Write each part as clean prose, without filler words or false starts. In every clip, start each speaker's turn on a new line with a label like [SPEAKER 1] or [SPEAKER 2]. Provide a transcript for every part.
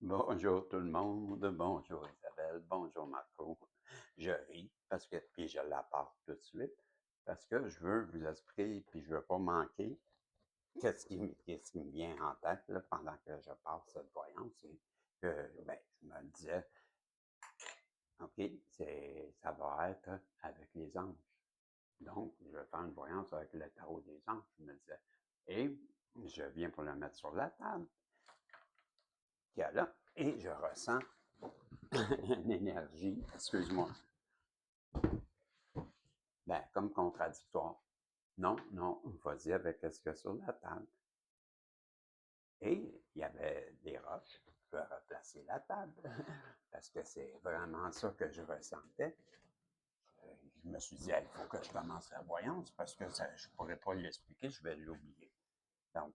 [SPEAKER 1] Bonjour tout le monde, bonjour Isabelle, bonjour Marco. Je ris parce que, puis je la pars tout de suite, parce que je veux vous expliquer, puis je veux pas manquer, qu'est-ce qui me vient en tête là, pendant que je passe cette voyance, c'est que ben, je me disais, OK, ça va être avec les anges. Donc, je vais faire une voyance avec le tarot des anges, je me disais. Et je viens pour le mettre sur la table, qui est là, et je ressens une énergie, excuse-moi, ben, comme contradictoire. Non, non, vas-y avec ce qu'il y a sur la table. Et il y avait des roches. Je vais replacer la table parce que c'est vraiment ça que je ressentais. Je me suis dit, il faut que je commence la voyance parce que ça, je ne pourrais pas l'expliquer, je vais l'oublier. Donc,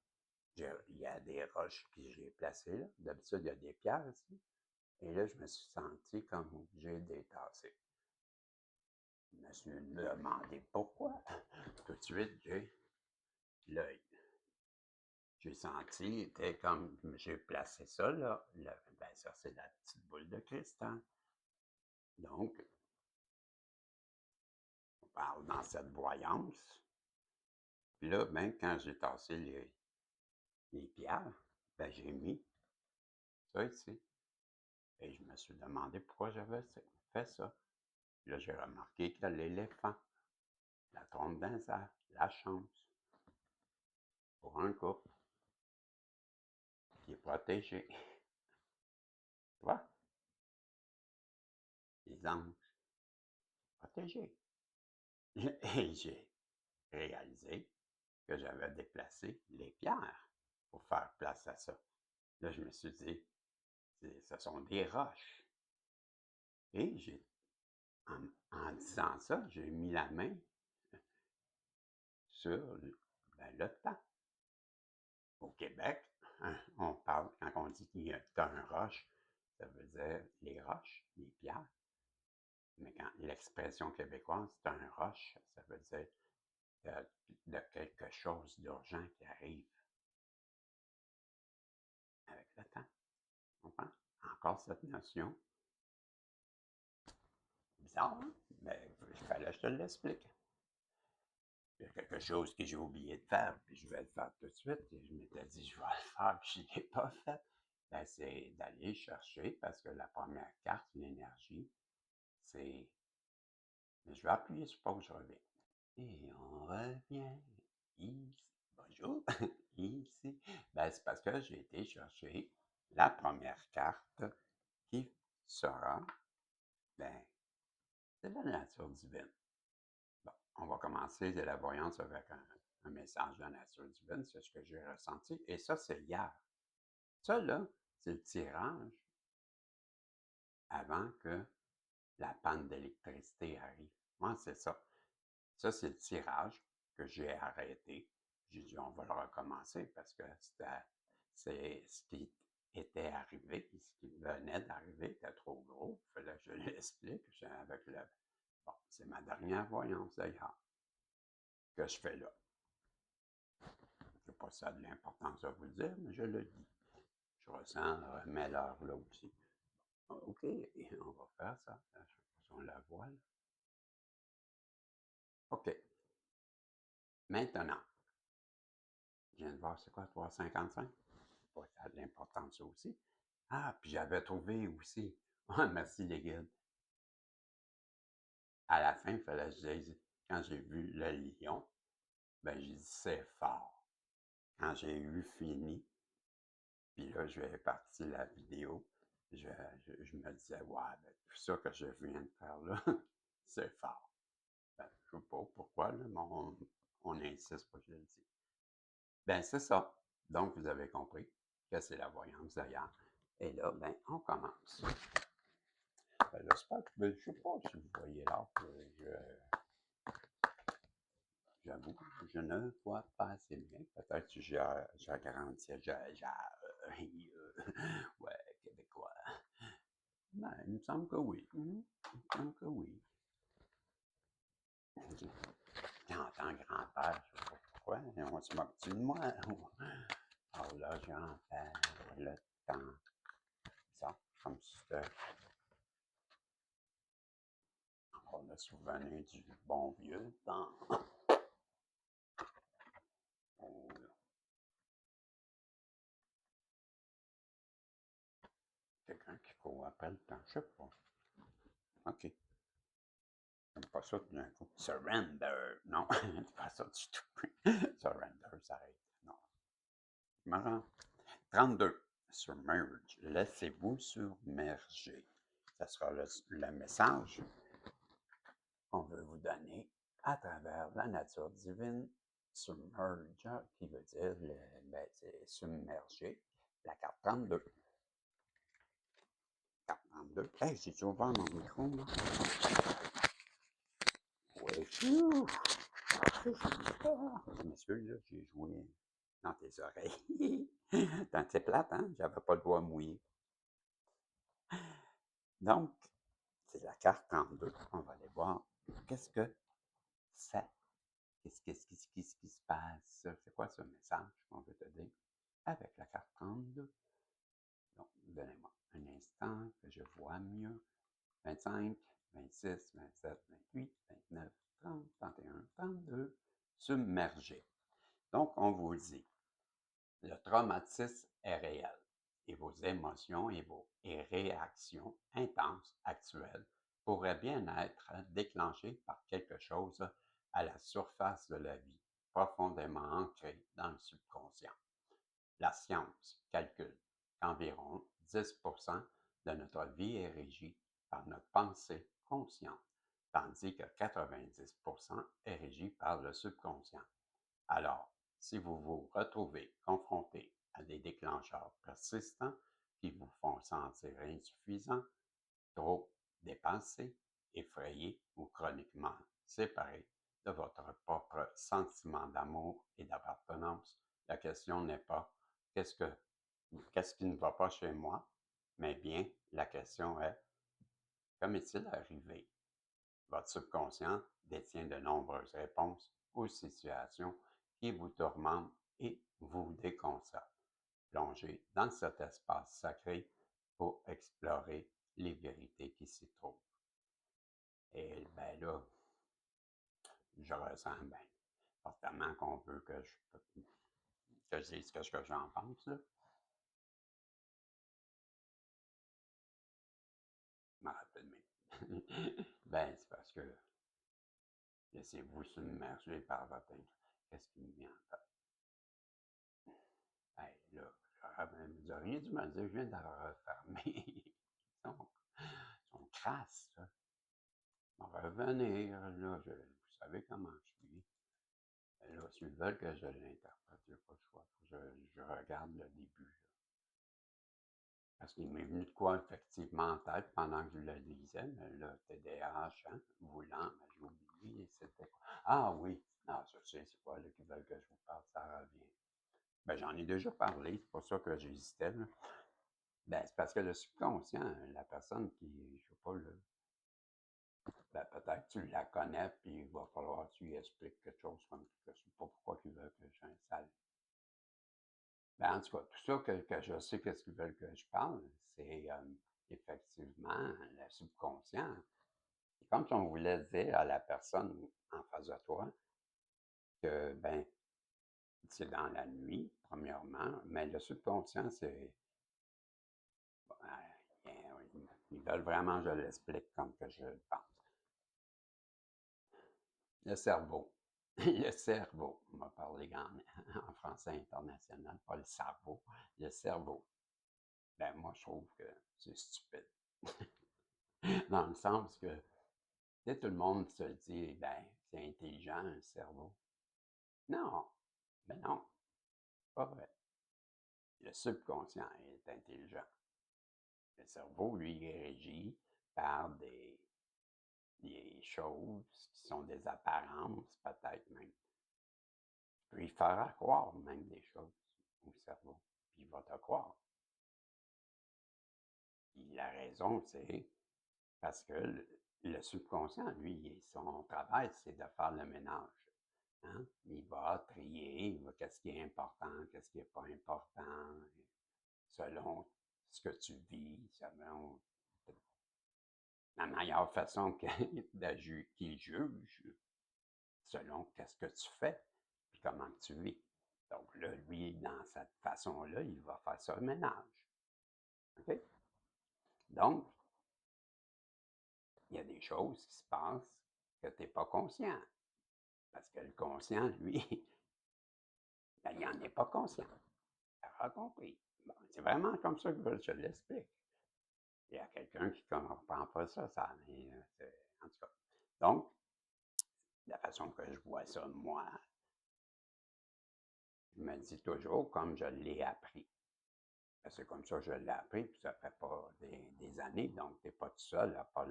[SPEAKER 1] il y a des roches que j'ai placées là. D'habitude, il y a des pierres ici. Et là, je me suis senti comme obligé d'étasser. Je me suis demandé pourquoi. Tout de suite, j'ai l'œil. J'ai senti, c'était comme, j'ai placé ça là, ben ça c'est la petite boule de cristal. Donc, on parle dans cette voyance. Puis là, ben, quand j'ai tassé les pierres, ben j'ai mis ça ici. Et je me suis demandé pourquoi j'avais fait ça. Puis là, j'ai remarqué que l'éléphant, la trompe d'un cerf, la chance, pour un couple qui est protégé. Tu vois? Les anges protégés. Et j'ai réalisé que j'avais déplacé les pierres pour faire place à ça. Là, je me suis dit, ce sont des roches. Et en disant ça, j'ai mis la main sur le temps. Au Québec, hein, on parle, quand on dit qu'il y a un roche, ça veut dire les roches, les pierres. Mais quand l'expression québécoise, c'est un roche, ça veut dire de quelque chose d'urgent qui arrive avec le temps. On comprends? Encore cette notion. Bizarre, hein? Mais il fallait que je te l'explique. Il y a quelque chose que j'ai oublié de faire, puis je vais le faire tout de suite. Et je m'étais dit, je vais le faire, puis je ne l'ai pas fait. Ben, c'est d'aller chercher, parce que la première carte, l'énergie, c'est. Je vais appuyer sur pause, je reviens. Et on revient ici. Bonjour, ici. Ben, c'est parce que j'ai été chercher la première carte qui sera, ben, c'est la nature divine. Bon, on va commencer de la voyance avec un message de la nature divine, c'est ce que j'ai ressenti. Et ça, c'est hier. Ça, là, c'est le tirage avant que la panne d'électricité arrive. Moi, c'est ça. Ça, c'est le tirage que j'ai arrêté. J'ai dit, on va le recommencer parce que c'est ce qui était arrivé, ce qui venait d'arriver était trop gros. Il fallait que je l'explique avec le. Bon, c'est ma dernière voyance d'ailleurs que je fais là. Je sais pas si ça a de l'importance à vous le dire, mais je le dis. Je ressens mes l'heure là aussi. OK, on va faire ça. Je sais pas si on la voit là. OK. Maintenant, je viens de voir, c'est quoi, 3,55? Pas ça a de l'importance ça aussi. Ah, puis j'avais trouvé aussi. Ah, merci les guides. À la fin, il fallait que je dise, quand j'ai vu le lion, ben j'ai dit c'est fort. Quand j'ai eu fini, puis là, je vais partir la vidéo, je me disais, ouais, ben, tout ça que je viens de faire là, c'est fort. Ben, je ne sais pas pourquoi, là, mais on insiste pour que je le dise. Ben, c'est ça. Donc, vous avez compris que c'est la voyance d'ailleurs. Et là, ben, on commence. Ben, j'espère que, ben, je ne sais pas si vous voyez là, j'avoue, je ne vois pas assez bien. Peut-être que j'agrandis, ouais, québécois. Ben, il me semble que oui. Il me semble que oui. J'entends grand-père, je ne sais pas pourquoi. On se moque-tu de moi? Oh là, grand-père, le temps. comme si c'était... On a souvenir du bon vieux temps. Oh, quelqu'un qui court après le temps, je sais pas. OK. J'aime pas ça tout d'un coup. Surrender. Non, c'est pas ça du tout. Surrender, ça arrête. Non. Marrant. 32. Submerge. Laissez-vous submerger. Ça sera le message qu'on veut vous donner à travers la nature divine. Submerge, qui veut dire, c'est submerger. La carte 32. Carte 32. Hey, j'ai-tu ouvert mon micro, là? Oui. Je m'excuse, là, j'ai joué dans tes oreilles. Dans tes plates, hein? J'avais pas le doigt mouillé. Donc, c'est la carte 32. On va aller voir qu'est-ce que c'est. Qu'est-ce qui se passe? C'est quoi ce message qu'on veut te dire avec la carte 32? Donc, donnez-moi un instant que je vois mieux. 25, 26, 27, 28, 29, 30, 31, 32. Submergé. Donc, on vous dit, le traumatisme est réel et vos émotions et vos réactions intenses actuelles pourraient bien être déclenchées par quelque chose à la surface de la vie, profondément ancré dans le subconscient. La science calcule qu'environ 10% de notre vie est régie par notre pensée consciente, tandis que 90% est régie par le subconscient. Alors, si vous vous retrouvez confronté à des déclencheurs persistants qui vous font sentir insuffisant, trop dépassé, effrayé ou chroniquement séparé de votre propre sentiment d'amour et d'appartenance, la question n'est pas qu'est-ce qui ne va pas chez moi, mais bien la question est comment est-il arrivé? Votre subconscient détient de nombreuses réponses aux situations qui vous tourmentent et vous déconcertent. Plongez dans cet espace sacré pour explorer les vérités qui s'y trouvent. Et bien là, je ressens bien fortement qu'on veut que je dise ce que j'en pense. Là. Je me rappelle même. Ben, c'est parce que laissez-vous submerger par votre qu'est-ce qui me vient en tête? Hey, là, vous auriez dû me dire, je viens de la refermer. Ils sont crasses, ça. On va revenir, là, vous savez comment je suis. Là, s'ils veulent que je l'interprète, il n'y a pas de choix. Faut que je regarde le début. Là. Parce qu'il m'est venu de quoi effectivement en tête pendant que je le lisais, mais là, TDAH, hein, voulant, mais j'ai oublié, c'était quoi? Ah oui, non, je sais, c'est quoi, là, qu'ils veulent que je vous parle, ça revient. Ben, j'en ai déjà parlé, c'est pour ça que j'hésitais, là. Ben, c'est parce que le subconscient, la personne qui, je sais pas, là, ben, peut-être que tu la connais, puis il va falloir que tu lui expliques quelque chose comme je ne sais pas pourquoi ils veulent que j'installe. Ben, en tout cas, tout ça que je sais qu'est-ce qu'ils veulent que je parle, c'est effectivement le subconscient. C'est comme si on voulait dire à la personne en face de toi que, ben, c'est dans la nuit, premièrement, mais le subconscient, c'est. Ils veulent vraiment que je l'explique comme que je le pense. Le cerveau. Le cerveau. On va parler en français international, pas le cerveau. Le cerveau. Ben, moi, je trouve que c'est stupide. Dans le sens que, tu sais, tout le monde se dit, ben, c'est intelligent, un cerveau. Non, ben non, pas vrai. Le subconscient est intelligent. Le cerveau, lui, est régi par des choses qui sont des apparences, peut-être même. Tu peux lui faire croire même des choses au cerveau, puis il va te croire. Puis la raison, c'est parce que le subconscient, lui, son travail, c'est de faire le ménage. Hein? Il va trier, qu'est-ce qui est important, qu'est-ce qui n'est pas important, selon ce que tu vis, selon la meilleure façon qu'il juge, selon qu'est-ce que tu fais, puis comment tu vis. Donc là, lui, dans cette façon-là, il va faire ça le ménage. OK? Donc, il y a des choses qui se passent que tu n'es pas conscient. Parce que le conscient, lui, ben, il n'en est pas conscient. Tu as compris. Bon, c'est vraiment comme ça que je l'explique. Il y a quelqu'un qui ne comprend pas ça, mais en tout cas. Donc, la façon que je vois ça, moi, je me dis toujours comme je l'ai appris. C'est comme ça que je l'ai appris, puis ça fait pas des années, donc tu n'es pas tout seul à pas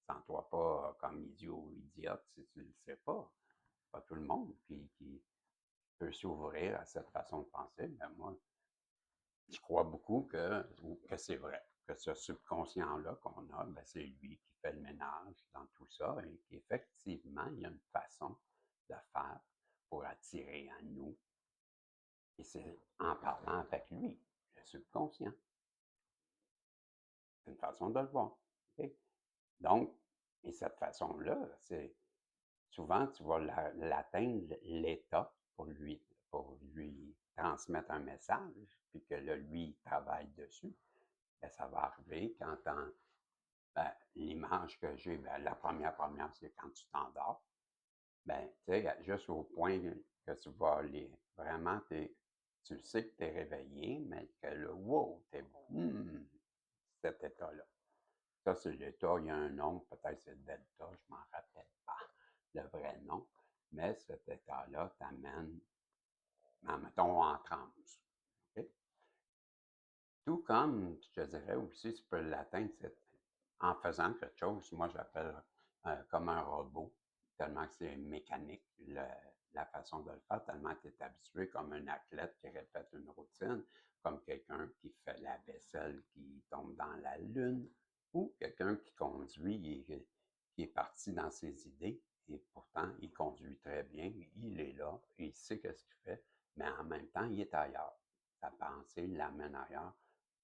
[SPEAKER 1] sens-toi pas comme idiot ou idiote si tu ne le sais pas. Pas tout le monde qui peut s'ouvrir à cette façon de penser, mais moi, je crois beaucoup que c'est vrai, que ce subconscient-là qu'on a, ben, c'est lui qui fait le ménage dans tout ça et qu'effectivement, il y a une façon de faire pour attirer à nous. Et c'est en parlant avec lui, le subconscient. C'est une façon de le voir. OK? Donc, et cette façon-là, c'est souvent, tu vas l'atteindre l'état pour lui transmettre un message, puis que là, lui, il travaille dessus. Ben, ça va arriver quand ben, l'image que j'ai, ben, la première, c'est quand tu t'endors. Ben, tu sais, juste au point que tu vas aller, vraiment, tu sais que tu es réveillé, mais que là, wow, cet état-là. Ça, c'est l'état, il y a un nom, peut-être c'est delta, je ne m'en rappelle pas le vrai nom, mais cet état-là t'amène, mettons, en transe. OK? Tout comme, je te dirais aussi, tu peux l'atteindre en faisant quelque chose, moi j'appelle comme un robot, tellement que c'est mécanique, la façon de le faire, tellement que tu es habitué comme un athlète qui répète une routine, comme quelqu'un qui fait la vaisselle qui tombe dans la lune, ou quelqu'un qui conduit et qui est parti dans ses idées, et pourtant il conduit très bien, il est là, il sait ce qu'il fait, mais en même temps il est ailleurs. Sa pensée l'amène ailleurs.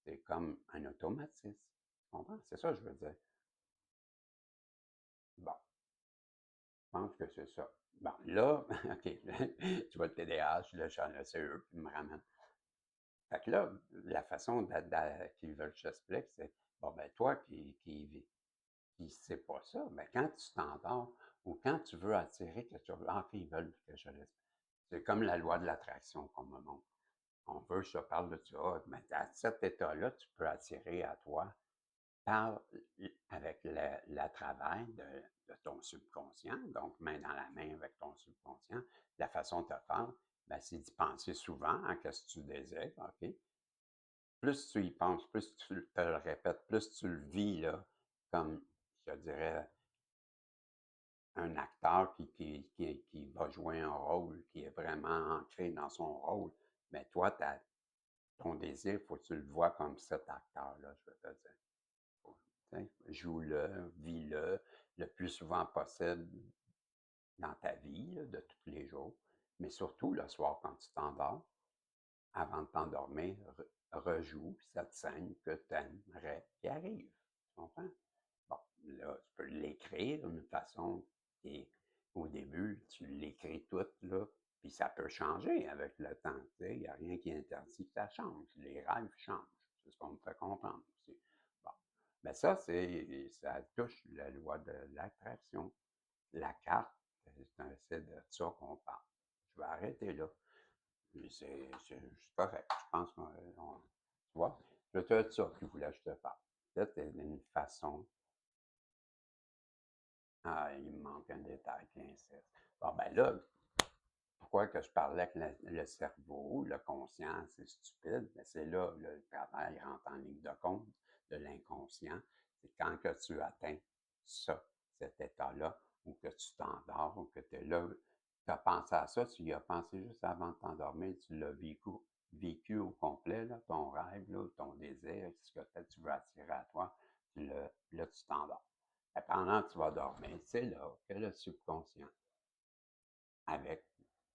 [SPEAKER 1] C'est comme un automatisme. Tu comprends? C'est ça que je veux dire. Bon, je pense que c'est ça. Bon, là, OK, tu vois le TDAH, là, c'est eux qui me ramènent. Fait que là, la façon qu'ils veulent que j'explique, c'est, bon, ben, toi qui sais pas ça, ben, quand tu t'endors ou quand tu veux attirer quelque chose, en fait, ils veulent que je l'explique. C'est comme la loi de l'attraction qu'on me montre. On veut, je te parle de ça, mais à cet état-là, tu peux attirer à toi par, avec le travail de ton subconscient, donc main dans la main avec ton subconscient, la façon de te faire, ben, c'est d'y penser souvent à ce que tu désires, OK? Plus tu y penses, plus tu te le répètes, plus tu le vis, là, comme, je dirais, un acteur qui va jouer un rôle, qui est vraiment ancré dans son rôle, mais toi, ton désir, il faut que tu le vois comme cet acteur-là, je veux te dire. Joue-le, vis-le le plus souvent possible dans ta vie là, de tous les jours, mais surtout le soir quand tu t'endors, avant de t'endormir, rejoue cette scène que tu aimerais qui arrive. Tu comprends? Bon, là, tu peux l'écrire d'une façon qui, au début, tu l'écris toute, là, puis ça peut changer avec le temps. Il n'y a rien qui interdit que ça change. Les rêves changent. C'est ce qu'on me fait comprendre aussi. Bon. Mais ça, ça touche la loi de l'attraction. La carte, c'est de ça qu'on parle. Je vais arrêter là. C'est correct. Je pense tu vois, c'est ça que je voulais que je te parle. Peut-être une façon. Ah, il me manque un détail qui insiste. Bon, ben là, pourquoi que je parlais que le cerveau, le conscient, c'est stupide? Ben c'est là le travail rentre en ligne de compte de l'inconscient. C'est quand que tu atteins ça, cet état-là, ou que tu t'endors, ou que tu es là, tu as pensé à ça, tu y as pensé juste avant de t'endormir, tu l'as vécu au complet, là, ton rêve, là, ton désir, ce que tu veux attirer à toi, là, tu t'endors. Et pendant que tu vas dormir, c'est là que le subconscient, avec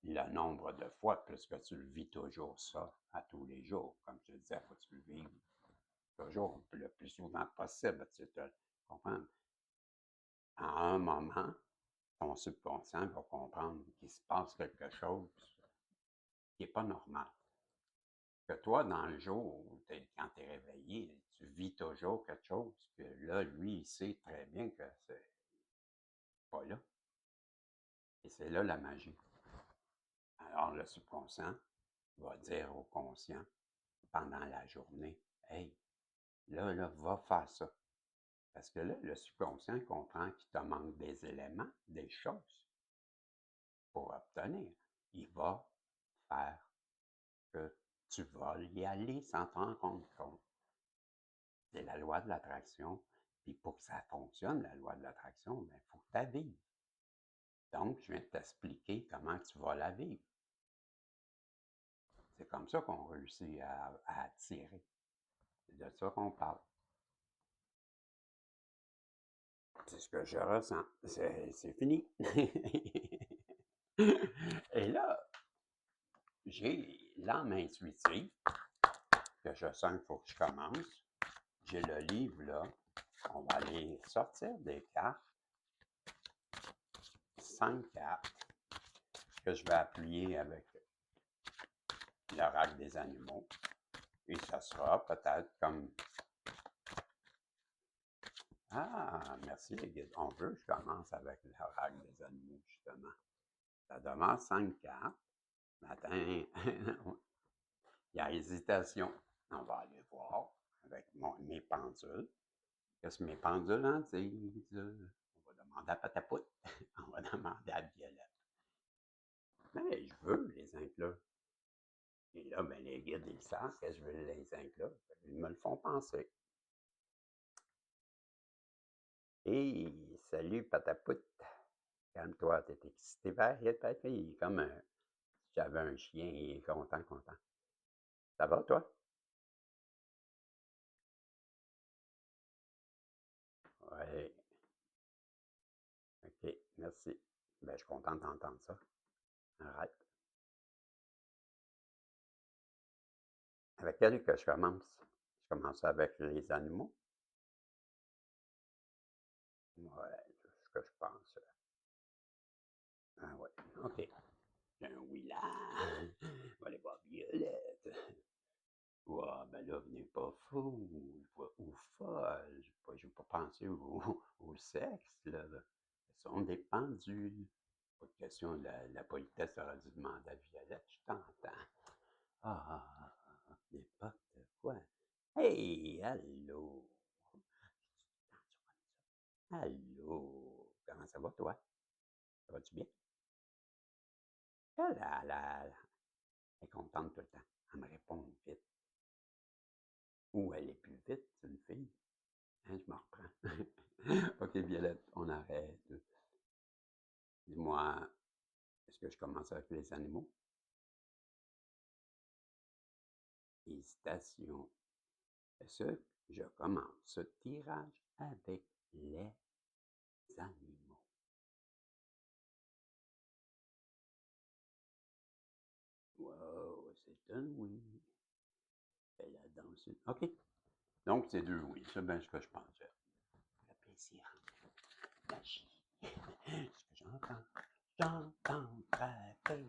[SPEAKER 1] le nombre de fois, puisque tu le vis toujours ça à tous les jours, comme je te disais, faut que tu le vives toujours le plus souvent possible, tu comprends? À un moment, ton subconscient va comprendre qu'il se passe quelque chose qui n'est pas normal. Que toi, dans le jour, quand tu es réveillé, tu vis toujours quelque chose que là, lui, il sait très bien que c'est pas là. Et c'est là la magie. Alors, le subconscient va dire au conscient pendant la journée, hey, là, va faire ça. Parce que là, le subconscient comprend qu'il te manque des éléments, des choses pour obtenir. Il va faire que tu vas y aller sans t'en rendre compte. C'est la loi de l'attraction. Puis pour que ça fonctionne, la loi de l'attraction, il faut que tu la vives. Donc, je viens de t'expliquer comment tu vas la vivre. C'est comme ça qu'on réussit à attirer. C'est de ça qu'on parle. C'est ce que je ressens. C'est fini. Et là, j'ai l'âme intuitive que je sens qu'il faut que je commence. J'ai le livre là. On va aller sortir des cartes. 5 cartes que je vais appuyer avec l'oracle des animaux. Et ça sera peut-être comme... Ah, merci les guides. On veut que je commence avec l'oracle des animaux, justement. Ça demande 5 cartes. Matin, il y a hésitation. On va aller voir avec mes pendules. Qu'est-ce que mes pendules en disent? On va demander à Patapout. On va demander à Violette. Mais je veux les inclure. Et là, ben, les guides, ils savent que je veux les inclure. Ils me le font penser. Hey, salut Patapout. Calme-toi, t'es excité. Il est comme j'avais un chien, il est content, content. Ça va, toi? Oui. OK, merci. Ben, je suis content d'entendre ça. Arrête. Avec quel que je commence? Je commence avec les animaux. Ouais, c'est ce que je pense. Ah ouais, OK. J'ai un oui là. On va aller voir Violette. Ouais, ben là, venez pas fou ou folle. Je veux pas penser au sexe, là. Ce sont des pendules. Pas de question, la politesse aurait dû demander à Violette, je t'entends. Ah, n'importe quoi. Hey, allô. Allô. Comment ça va, toi? Ça va-tu bien? Elle est contente tout le temps. Elle me répond vite. Ou elle est plus vite, c'est une fille. Hein, je me reprends. OK, Violette, on arrête. Dis-moi, est-ce que je commence avec les animaux? Hésitation. Est-ce que je commence ce tirage avec les animaux? Wow, c'est un oui. Elle a dansé. OK. Donc, c'est 2 oui. C'est bien ce que je pensais. Le plaisir. Magie. Ce que j'entends. J'entends frapper.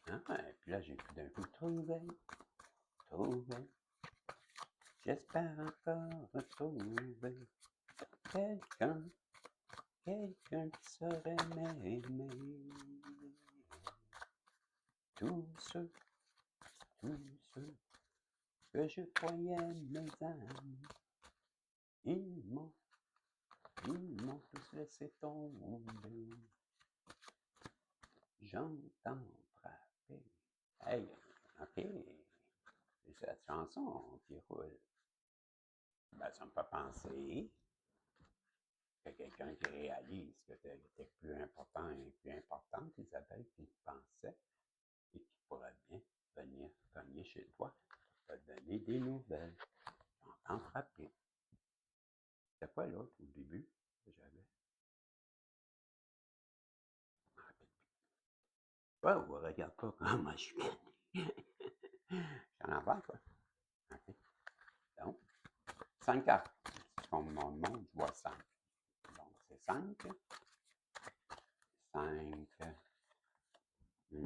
[SPEAKER 1] Ah, et puis là, j'ai tout d'un coup trouvé. J'espère encore retrouver quelqu'un, quelqu'un qui saurait m'aimer. Tous ceux que je croyais mes amis, ils m'ont tous laissé tomber. J'entends frapper. Hey, OK, c'est cette chanson qui roule. Ben, ça me fait penser que quelqu'un qui réalise que tu es plus important et plus importante, Isabelle, qu'il pensait, et qui pourrait bien venir cogner chez toi, te donner des nouvelles. J'entends frapper. C'était quoi l'autre au début que j'avais? Je me rappelle plus. Ouais, regarde pas comment je suis. 5 cartes. Comme mon nom, je vois 5. Donc, c'est 5. 5.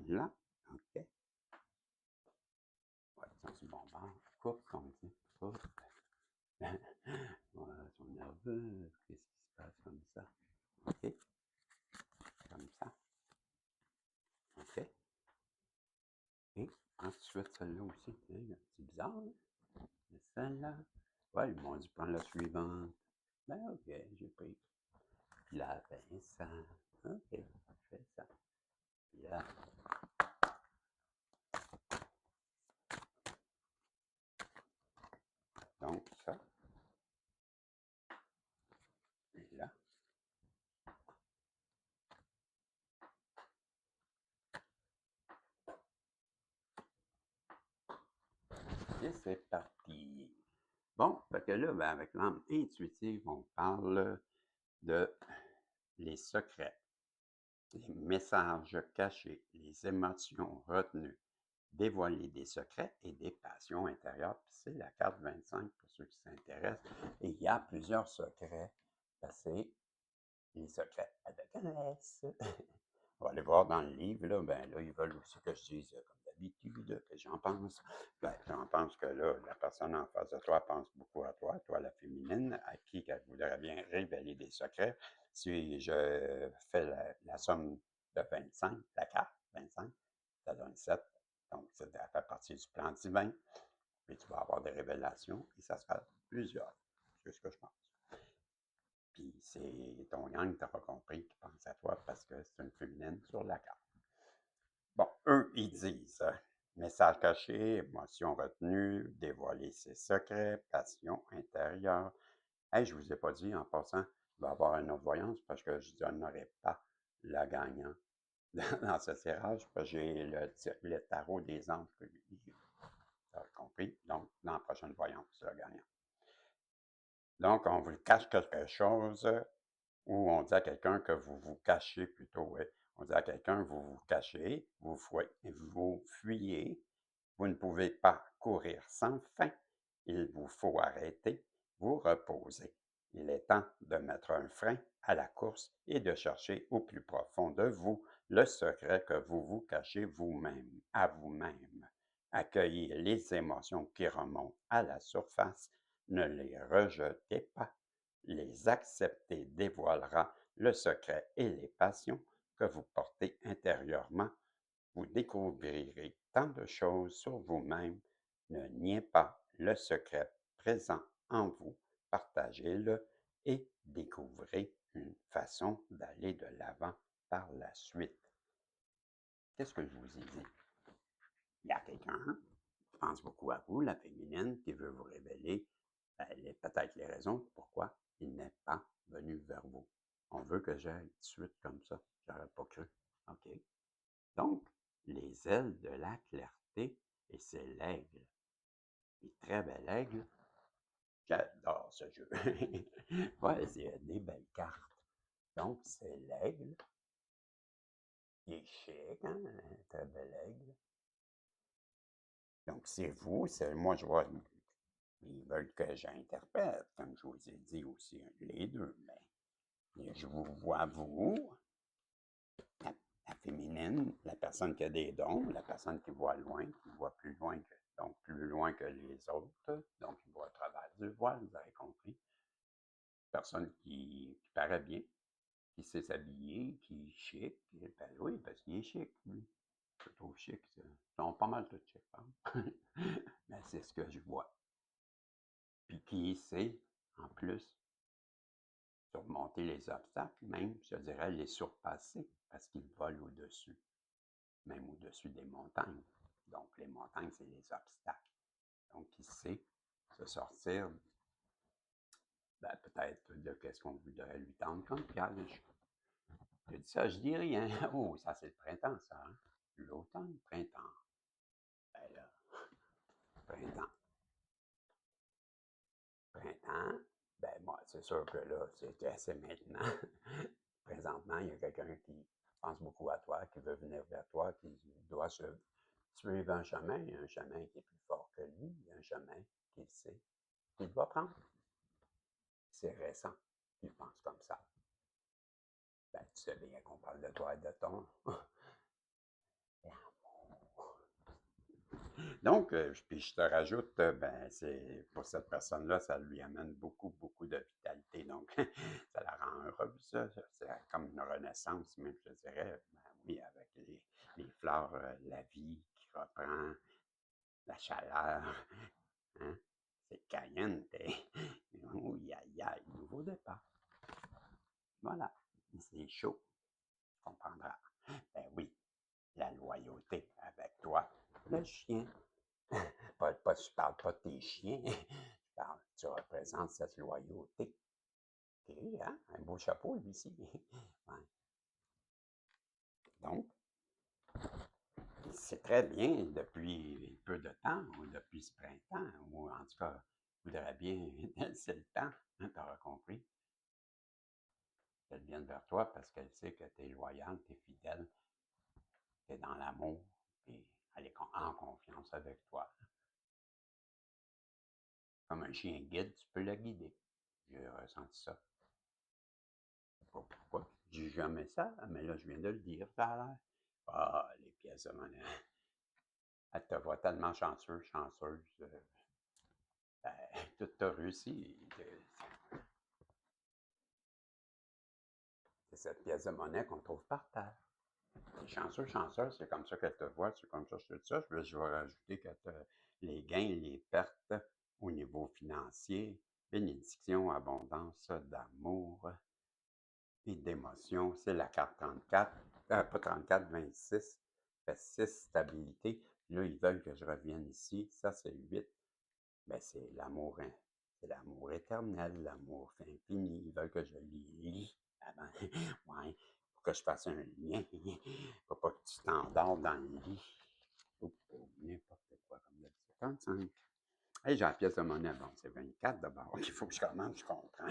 [SPEAKER 1] Là. OK. Ouais, ça, c'est bon bord. Coupe, comme dit. Coupe. Voilà, son nerveux. Qu'est-ce qui se passe comme ça? OK. Comme ça. OK. Et ensuite, celle-là aussi. C'est bizarre, hein? Mais celle-là. Ouais, ils m'ont dit prendre la suivante. Ben, OK, j'ai pris. Puis là, ben, ça. OK, je fais ça. Puis là. Donc, ça. Et là. Et c'est parti. Bon, fait que là, ben, avec l'âme intuitive, on parle de les secrets, les messages cachés, les émotions retenues, dévoiler des secrets et des passions intérieures. Puis c'est la carte 25 pour ceux qui s'intéressent. Et il y a plusieurs secrets. C'est les secrets à de connaissent. On va aller voir dans le livre, là, ben là, ils veulent aussi que je dise, comme d'habitude, que j'en pense. Ben, j'en pense que là, la personne en face de toi pense beaucoup à toi, la féminine, à qui elle voudrait bien révéler des secrets. Si je fais la somme de 25, la carte 25, ça donne 7. Donc, ça fait partie du plan divin. Puis tu vas avoir des révélations et ça sera plusieurs. C'est ce que je pense. Puis c'est ton yang, tu n'auras compris, qui pense à toi parce que c'est une féminine sur la carte. Bon, eux, ils disent message caché, émotion retenue, dévoiler ses secrets, passion intérieure. Hey, je ne vous ai pas dit en passant, il va y avoir une autre voyance parce que je ne donnerai pas la gagnante dans ce tirage parce que j'ai le tarot des anges que lui. Tu as compris? Donc, dans la prochaine voyance, c'est le gagnant. Donc, on vous cache quelque chose ou on dit à quelqu'un que vous vous cachez plutôt, oui. On dit à quelqu'un, vous vous cachez, vous fuyez, vous ne pouvez pas courir sans fin, il vous faut arrêter, vous reposer. Il est temps de mettre un frein à la course et de chercher au plus profond de vous le secret que vous vous cachez vous-même, à vous-même. Accueillez les émotions qui remontent à la surface, ne les rejetez pas. Les accepter dévoilera le secret et les passions que vous portez intérieurement. Vous découvrirez tant de choses sur vous-même. Ne niez pas le secret présent en vous. Partagez-le et découvrez une façon d'aller de l'avant par la suite. Qu'est-ce que je vous ai dit? Il y a quelqu'un qui pense beaucoup à vous, la féminine, qui veut vous révéler peut-être les raisons pourquoi il n'est pas venu vers vous. On veut que j'aille tout de suite comme ça. J'aurais pas cru. OK. Donc, les ailes de la clarté, et c'est l'aigle. Et très bel aigle. J'adore ce jeu. Ouais, c'est des belles cartes. Donc, c'est l'aigle. Il est chic, hein? Un très bel aigle. Donc, c'est vous, c'est moi, je vois. Ils veulent que j'interprète, comme je vous ai dit aussi, les deux. Mais je vous vois, vous, la féminine, la personne qui a des dons, la personne qui voit loin, qui voit plus loin que, donc plus loin que les autres, donc qui voit à travers du voile, vous avez compris. Personne qui paraît bien, qui sait s'habiller, qui est chic. Ben oui, parce qu'il est chic, lui. Je trouve chic. Ils sont pas mal tous chic, hein? Mais c'est ce que je vois. Puis qui sait, en plus, surmonter les obstacles, même, je dirais, les surpasser, parce qu'ils volent au-dessus, même au-dessus des montagnes. Donc, les montagnes, c'est les obstacles. Donc, il sait se sortir, ben, peut-être de qu'est-ce qu'on voudrait lui tendre comme piège. Je dis ça, je dis rien. Oh, ça, c'est le printemps, ça. Hein? L'automne, printemps. Ben là, printemps. Printemps, ben moi, c'est sûr que là, c'est maintenant. Présentement, il y a quelqu'un qui pense beaucoup à toi, qui veut venir vers toi, qui doit suivre un chemin qui est plus fort que lui, un chemin qu'il sait qu'il doit prendre. c'est récent, tu penses comme ça. Ben, tu sais bien qu'on parle de toi et de ton l'amour. Donc, puis je te rajoute, ben, c'est pour cette personne-là, ça lui amène beaucoup, beaucoup de vitalité. Donc, ça la rend heureuse, ça. C'est comme une renaissance, même, je dirais. Ben oui, avec les fleurs, la vie qui reprend, la chaleur, hein? C'est caliente. Oui, aïe, aïe, nouveau départ. Voilà, c'est chaud, tu comprendras. Ben oui, la loyauté avec toi, le chien. Je parle pas de tes chiens, tu représentes cette loyauté. OK, hein? Un beau chapeau, lui aussi. Ouais. Donc, c'est très bien depuis peu de temps, ou depuis ce printemps, ou en tout cas, je voudrais bien, c'est le temps, hein, tu auras compris, qu'elle vienne vers toi parce qu'elle sait que tu es loyal, tu es fidèle, tu es dans l'amour, et elle est en confiance avec toi. Comme un chien guide, tu peux la guider. J'ai ressenti ça. Je sais pas pourquoi. Je dis jamais ça, mais là, je viens de le dire, ça a l'air. Ah, les pièces de monnaie. Elle te voit tellement chanceux, chanceuse. Ben, tout a réussi. C'est cette pièce de monnaie qu'on trouve par terre. Les chanceux, chanceuses, c'est comme ça qu'elle te voit, c'est comme ça que je te dis ça. Je vais rajouter que les gains, les pertes au niveau financier, bénédiction, abondance d'amour et d'émotion. C'est la carte 34, pas 34, 26, fait 6, stabilité. Là, ils veulent que je revienne ici. Ça, c'est 8. Ben, c'est l'amour, hein. C'est l'amour éternel, l'amour infini. Ils veulent que je lis avant. Ouais, pour que je fasse un lien. Faut pas que tu t'endors dans le lit. Ou n'importe quoi, comme d'habitude. 35. Hey, j'ai la pièce de monnaie. Bon, c'est 24 d'abord. Il faut que je commence, je comprends.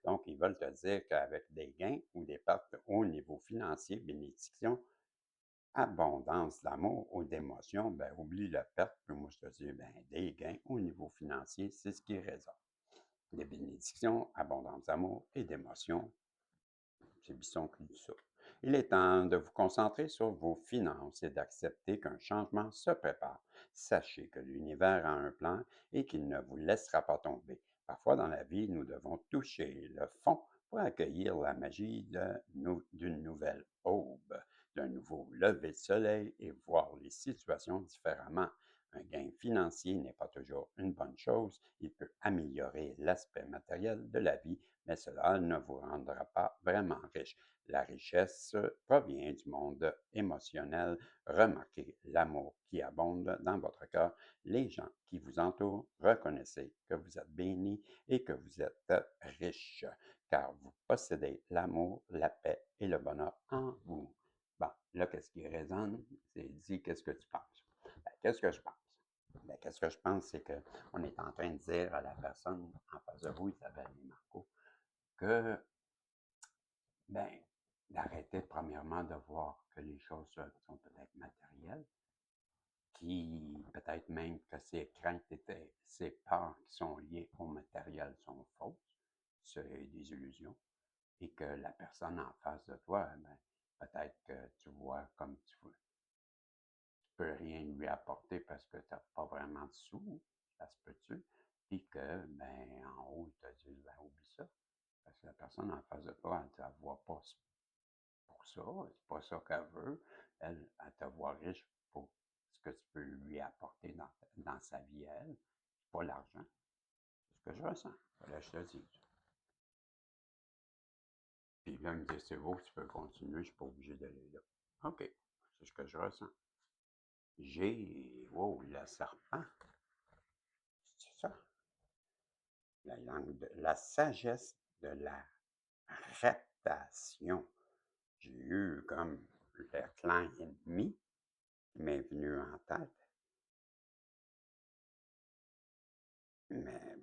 [SPEAKER 1] Donc, ils veulent te dire qu'avec des gains ou des pertes au niveau financier, bénédiction, abondance d'amour ou d'émotion, ben, oublie la perte. Puis moi, je te dis, ben, des gains au niveau financier, c'est ce qui résonne. Des bénédictions, abondance d'amour et d'émotion, c'est Bisson qui dit ça. Il est temps de vous concentrer sur vos finances et d'accepter qu'un changement se prépare. Sachez que l'univers a un plan et qu'il ne vous laissera pas tomber. Parfois dans la vie, nous devons toucher le fond pour accueillir la magie d'une nouvelle aube, d'un nouveau lever de soleil et voir les situations différemment. Un gain financier n'est pas toujours une bonne chose. Il peut améliorer l'aspect matériel de la vie, mais cela ne vous rendra pas vraiment riche. La richesse provient du monde émotionnel. Remarquez l'amour qui abonde dans votre cœur. Les gens qui vous entourent, reconnaissez que vous êtes béni et que vous êtes riche, car vous possédez l'amour, la paix et le bonheur en vous. Bon, là, qu'est-ce qui résonne? C'est dit, qu'est-ce que tu penses? Ben, qu'est-ce que je pense? Ben, qu'est-ce que je pense, c'est qu'on est en train de dire à la personne en face de vous, Isabelle et Marco, que, ben, d'arrêter premièrement de voir que les choses sont peut-être matérielles, qui peut-être même que ces craintes étaient, ces peurs qui sont liées au matériel sont fausses, c'est des illusions, et que la personne en face de toi, ben, peut-être que tu vois comme tu veux, peux rien lui apporter parce que tu n'as pas vraiment de sous, ça se peut-tu, puis que, ben, en haut, ils te disent, ben, oublie ça, parce que la personne en face de toi, elle ne te voit pas pour ça, c'est pas ça qu'elle veut, elle te voit riche pour ce que tu peux lui apporter dans sa vie, elle, pas l'argent, c'est ce que je ressens, là, je te dis. Puis là, il me dit, c'est beau, tu peux continuer, je suis pas obligé d'aller là. OK, c'est ce que je ressens. Wow, le serpent, c'est ça? La langue de la sagesse de la raptation. J'ai eu comme le clan ennemi qui m'est venu en tête, mais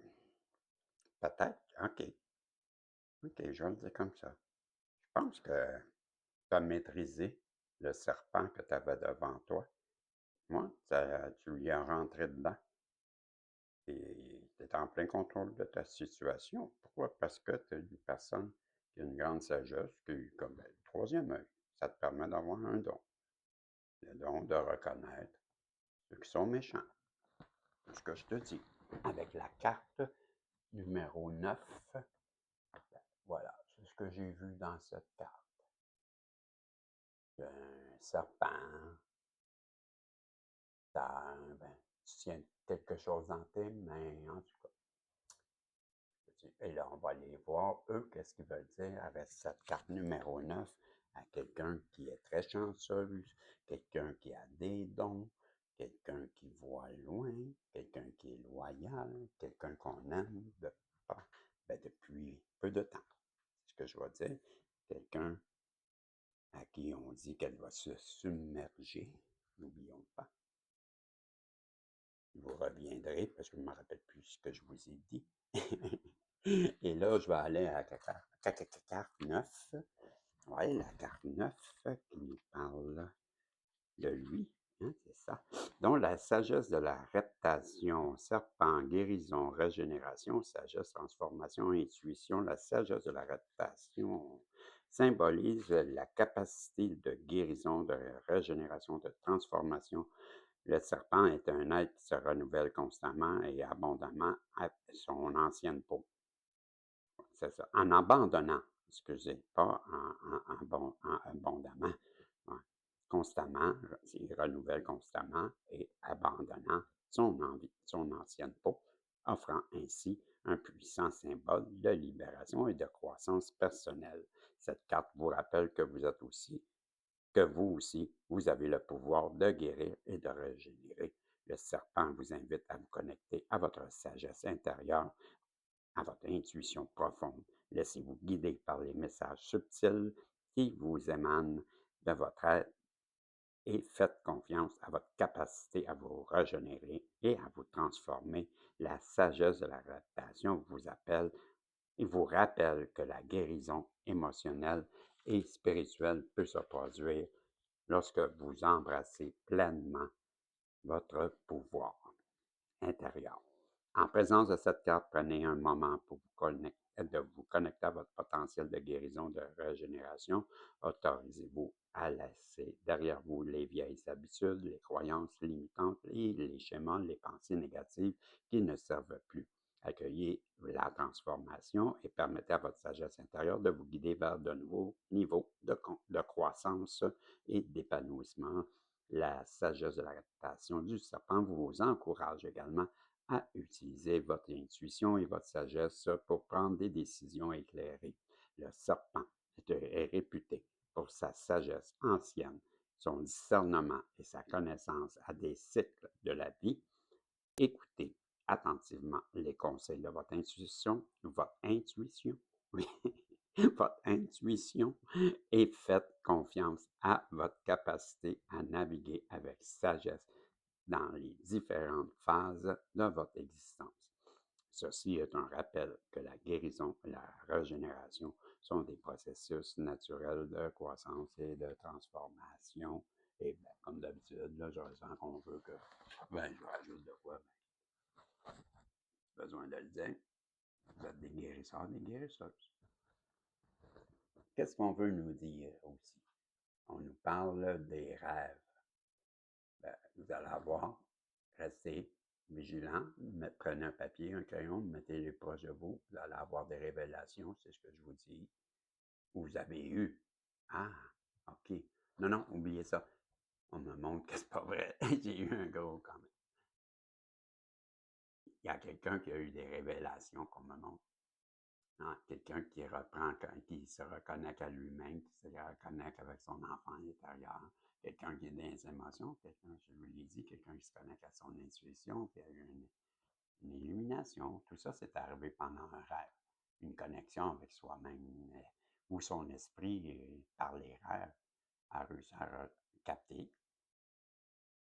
[SPEAKER 1] peut-être, OK, je vais le dire comme ça. Je pense que tu as maîtrisé le serpent que tu avais devant toi. Moi, tu lui as rentré dedans et tu es en plein contrôle de ta situation. Pourquoi? Parce que tu es une personne qui a une grande sagesse, qui, comme le troisième œil, ça te permet d'avoir un don. Le don de reconnaître ceux qui sont méchants. C'est ce que je te dis. Avec la carte numéro 9, voilà, c'est ce que j'ai vu dans cette carte. Un serpent, ben, tu tiens quelque chose dans tes mains, en tout cas. Et là, on va aller voir, eux, qu'est-ce qu'ils veulent dire avec cette carte numéro 9 à quelqu'un qui est très chanceux, quelqu'un qui a des dons, quelqu'un qui voit loin, quelqu'un qui est loyal, quelqu'un qu'on aime depuis peu de temps. C'est ce que je vais dire. Quelqu'un à qui on dit qu'elle va se submerger. N'oublions pas. Vous reviendrez parce que je ne me rappelle plus ce que je vous ai dit. Et là, je vais aller à la carte 9. Oui, la carte 9 qui nous parle de lui, hein, c'est ça. Donc, la sagesse de la reptation, serpent, guérison, régénération, sagesse, transformation, intuition. La sagesse de la reptation symbolise la capacité de guérison, de régénération, de transformation. Le serpent est un être qui se renouvelle constamment et abondamment à son ancienne peau. C'est ça. En abandonnant, excusez, pas en abondamment. Ouais. Constamment, il renouvelle constamment et abandonnant son ancienne peau, offrant ainsi un puissant symbole de libération et de croissance personnelle. Cette carte vous rappelle que vous aussi, vous avez le pouvoir de guérir et de régénérer. Le serpent vous invite à vous connecter à votre sagesse intérieure, à votre intuition profonde. Laissez-vous guider par les messages subtils qui vous émanent de votre être et faites confiance à votre capacité à vous régénérer et à vous transformer. La sagesse de la reptation vous appelle et vous rappelle que la guérison émotionnelle et spirituelle peut se produire lorsque vous embrassez pleinement votre pouvoir intérieur. En présence de cette carte, prenez un moment pour vous connecter à votre potentiel de guérison, de régénération. Autorisez-vous à laisser derrière vous les vieilles habitudes, les croyances limitantes et les schémas, les pensées négatives qui ne servent plus. Accueillez la transformation et permettez à votre sagesse intérieure de vous guider vers de nouveaux niveaux de croissance et d'épanouissement. La sagesse de la réputation du serpent vous encourage également à utiliser votre intuition et votre sagesse pour prendre des décisions éclairées. Le serpent est réputé pour sa sagesse ancienne, son discernement et sa connaissance à des cycles de la vie. Écoutez attentivement les conseils de votre intuition, oui, votre intuition, et faites confiance à votre capacité à naviguer avec sagesse dans les différentes phases de votre existence. Ceci est un rappel que la guérison et la régénération sont des processus naturels de croissance et de transformation. Et bien, comme d'habitude, là, je ressens qu'on veut que je rajoute de quoi, besoin de le dire. Vous êtes des guérisseurs, des guérisseuses. Qu'est-ce qu'on veut nous dire aussi? On nous parle des rêves. Ben, vous allez avoir, restez vigilant, prenez un papier, un crayon, mettez-les proches de vous, vous allez avoir des révélations, c'est ce que je vous dis. Vous avez eu. Ah, OK. Non, non, oubliez ça. On me montre que c'est pas vrai. J'ai eu un gros quand même. Il y a quelqu'un qui a eu des révélations qu'on me montre. Ah, quelqu'un qui qui se reconnecte à lui-même, qui se reconnecte avec son enfant intérieur, quelqu'un qui est dans les émotions, quelqu'un, je vous l'ai dit, quelqu'un qui se connecte à son intuition, qui a eu une illumination. Tout ça, c'est arrivé pendant un rêve. Une connexion avec soi-même, où son esprit, par les rêves, a réussi à capter.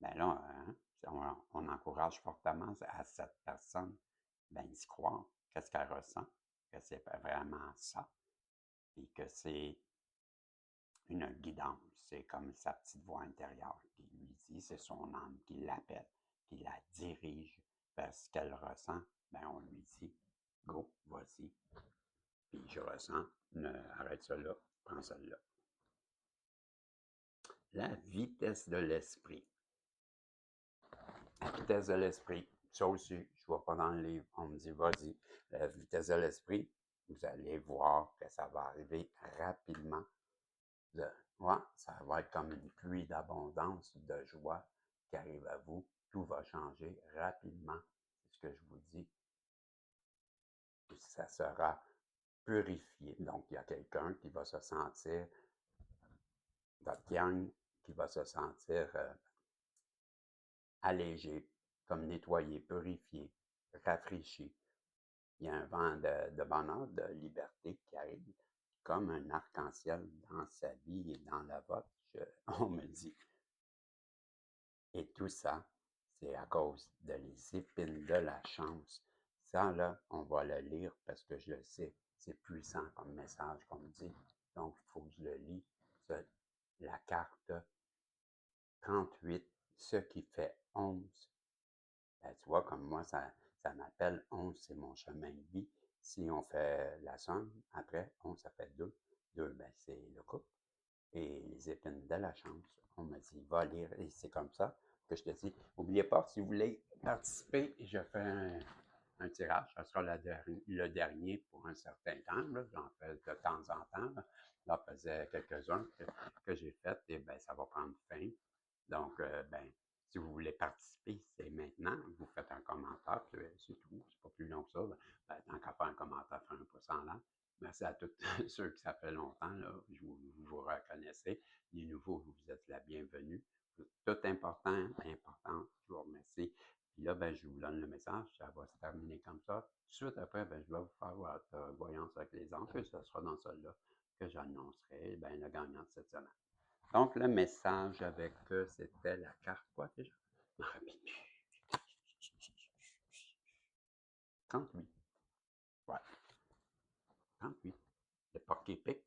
[SPEAKER 1] Ben là, hein, on encourage fortement à cette personne d'y croire. Qu'est-ce qu'elle ressent? Que c'est vraiment ça. Et que c'est une guidance. C'est comme sa petite voix intérieure qui lui dit, c'est son âme qui l'appelle, qui la dirige parce qu'elle ressent, ben on lui dit, go, vas-y. Puis je ressens, arrête ça là, prends celle-là. La vitesse de l'esprit. La vitesse de l'esprit, ça aussi, je ne vois pas dans le livre, on me dit, vas-y, la vitesse de l'esprit, vous allez voir que ça va arriver rapidement. Ouais, ça va être comme une pluie d'abondance, de joie qui arrive à vous. Tout va changer rapidement, c'est ce que je vous dis. Ça sera purifié. Donc, il y a quelqu'un qui va se sentir, votre yang, qui va se sentir allégé, comme nettoyé, purifié, rafraîchi. Il y a un vent de bonheur, de liberté qui arrive, comme un arc-en-ciel dans sa vie et dans la vôtre, on me dit. Et tout ça, c'est à cause de les épines de la chance. Ça, là, on va le lire parce que je le sais. C'est puissant comme message qu'on me dit. Donc, il faut que je le lis. La carte 38, ce qui fait 11. Ben, tu vois, comme moi, ça m'appelle 11, c'est mon chemin de vie. Si on fait la somme, après, 11, ça fait 2. 2, ben, c'est le couple. Et les épines de la chance, on m'a dit, va lire. Et c'est comme ça que je te dis, n'oubliez pas, si vous voulez participer, je fais un tirage. Ça sera le dernier pour un certain temps. J'en fais de temps en temps. Là. J'en faisais quelques-uns que j'ai fait et ben, ça va prendre fin. Donc, ben, si vous voulez participer, c'est maintenant. Vous faites un commentaire, puis c'est tout. C'est pas plus long que ça. Ben, tant qu'à faire un commentaire, faire un pouce en l'air. Merci à tous ceux qui ça fait longtemps. Là, vous reconnaissez. Les nouveaux, vous êtes la bienvenue. Tout important, important. Je vous remercie. Puis là, ben, je vous donne le message. Ça va se terminer comme ça. Tout de suite après, ben, je vais vous faire votre voyance avec les anges. Et ce sera dans celle-là que j'annoncerai ben, le gagnant de cette semaine. Donc, le message avec c'était la carte quoi déjà? Je me rappelle plus. 38. Ouais, 38. Le porc-épic,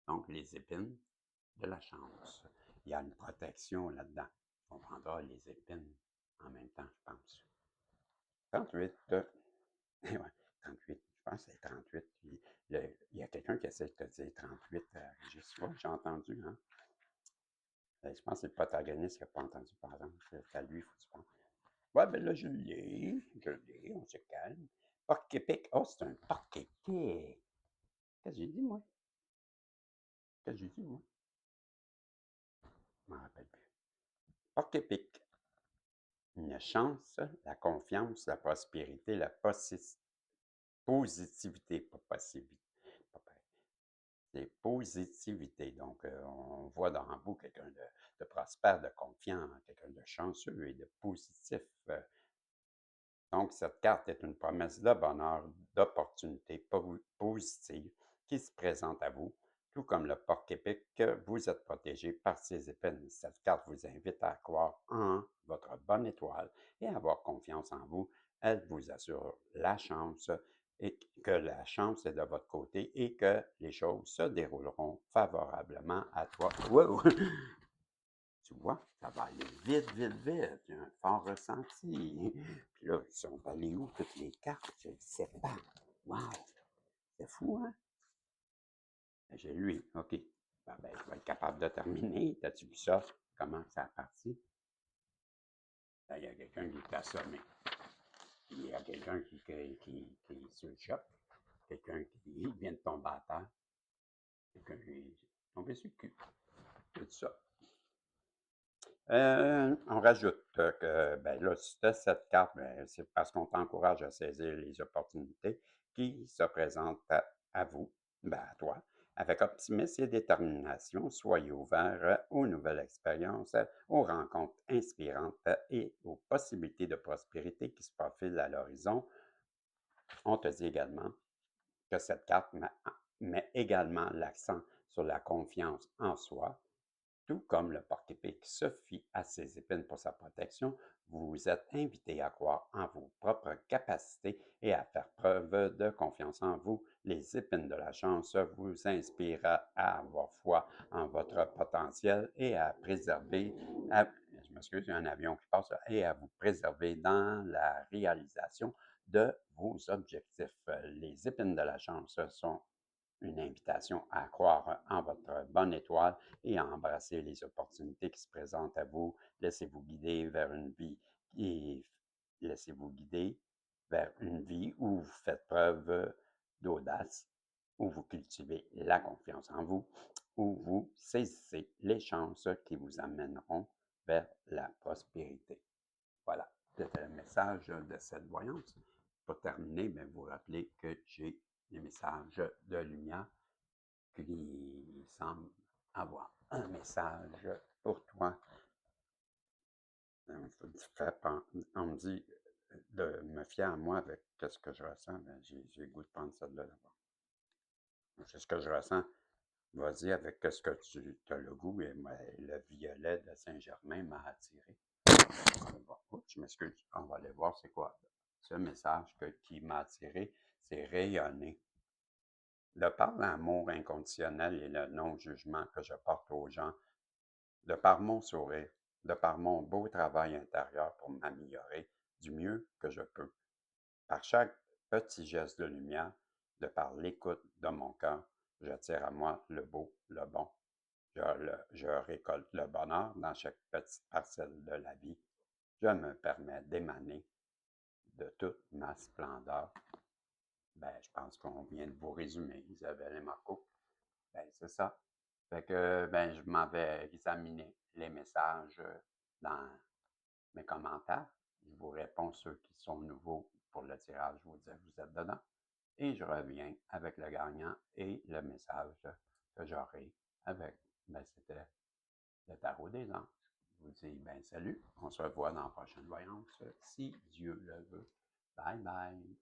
[SPEAKER 1] donc les épines de la chance. Il y a une protection là-dedans. On prendra les épines en même temps, je pense. 38. Ouais, 38. Je pense que c'est 38. Il y a quelqu'un qui essaie de te dire 38. Je sais pas, j'ai entendu, hein? Je pense que c'est le protagoniste qui n'a pas entendu, par exemple. C'est à lui, il faut que tu penses. Ouais, ben là, je l'ai. Je l'ai, on se calme. Porc-épic. Oh, c'est un porc-épic. Qu'est-ce que j'ai dit, moi? Qu'est-ce que j'ai dit, moi? Je m'en rappelle plus. Porc-épic. Une chance, la confiance, la prospérité, la positivité, pas possibilité. C'est positivité. Donc, on voit dans vous quelqu'un de prospère, de confiant, quelqu'un de chanceux et de positif. Donc, cette carte est une promesse de bonheur, d'opportunités positives qui se présentent à vous. Tout comme le porc-épic, vous êtes protégé par ses épines. Cette carte vous invite à croire en votre bonne étoile et à avoir confiance en vous. Elle vous assure la chance et que la chance est de votre côté et que les choses se dérouleront favorablement à toi. Wow! Tu vois, ça va aller vite, vite, vite. J'ai un fort ressenti. Puis là, ils sont allés où toutes les cartes? Je ne sais pas. Wow! C'est fou, hein? J'ai lui. OK. Ben, je vais être capable de terminer. T'as-tu vu ça? Comment ça a parti? Là, il y a quelqu'un qui est assommé. Il y a quelqu'un qui est sur le choc. Quelqu'un qui vient de tomber à terre. Quelqu'un qui est tombé sur le cul. Tout ça. On rajoute que ben là, si tu as cette carte, ben, c'est parce qu'on t'encourage à saisir les opportunités qui se présentent à vous, ben, à toi. Avec optimisme et détermination, soyez ouverts aux nouvelles expériences, aux rencontres inspirantes et aux possibilités de prospérité qui se profilent à l'horizon. On te dit également que cette carte met également l'accent sur la confiance en soi, tout comme le porc-épic se fie à ses épines pour sa protection, vous êtes invité à croire en vos propres capacités et à faire preuve de confiance en vous. Les épines de la chance vous inspirent à avoir foi en votre potentiel et à je m'excuse, il y a un avion qui passe, et à vous préserver dans la réalisation de vos objectifs. Les épines de la chance sont une invitation à croire en votre bonne étoile et à embrasser les opportunités qui se présentent à vous. Laissez-vous guider vers une vie et laissez-vous guider vers une vie où vous faites preuve d'audace, où vous cultivez la confiance en vous, où vous saisissez les chances qui vous amèneront vers la prospérité. Voilà, c'était le message de cette voyance. Pour terminer, bien, vous rappelez que j'ai des messages de lumière qui semblent avoir un message pour toi. On me dit de me fier à moi avec ce que je ressens. Ben, j'ai le goût de prendre celle-là d'abord. C'est ce que je ressens. Vas-y avec ce que tu as le goût. Et moi, le violet de Saint-Germain m'a attiré. Bon, je m'excuse. On va aller voir c'est quoi. Ce message qui m'a attiré, c'est rayonner. De par l'amour inconditionnel et le non-jugement que je porte aux gens, de par mon sourire, de par mon beau travail intérieur pour m'améliorer du mieux que je peux, par chaque petit geste de lumière, de par l'écoute de mon cœur, j'attire à moi le beau, le bon. Je récolte le bonheur dans chaque petite parcelle de la vie. Je me permets d'émaner de toute ma splendeur. Ben, je pense qu'on vient de vous résumer, Isabelle et Marco. Ben, c'est ça. Fait que, ben, je m'en vais examiner les messages dans mes commentaires. Je vous réponds ceux qui sont nouveaux pour le tirage. Je vous dis, vous êtes dedans. Et je reviens avec le gagnant et le message que j'aurai avec, ben, c'était le tarot des anges. Je vous dis, ben, salut. On se revoit dans la prochaine voyance, si Dieu le veut. Bye bye.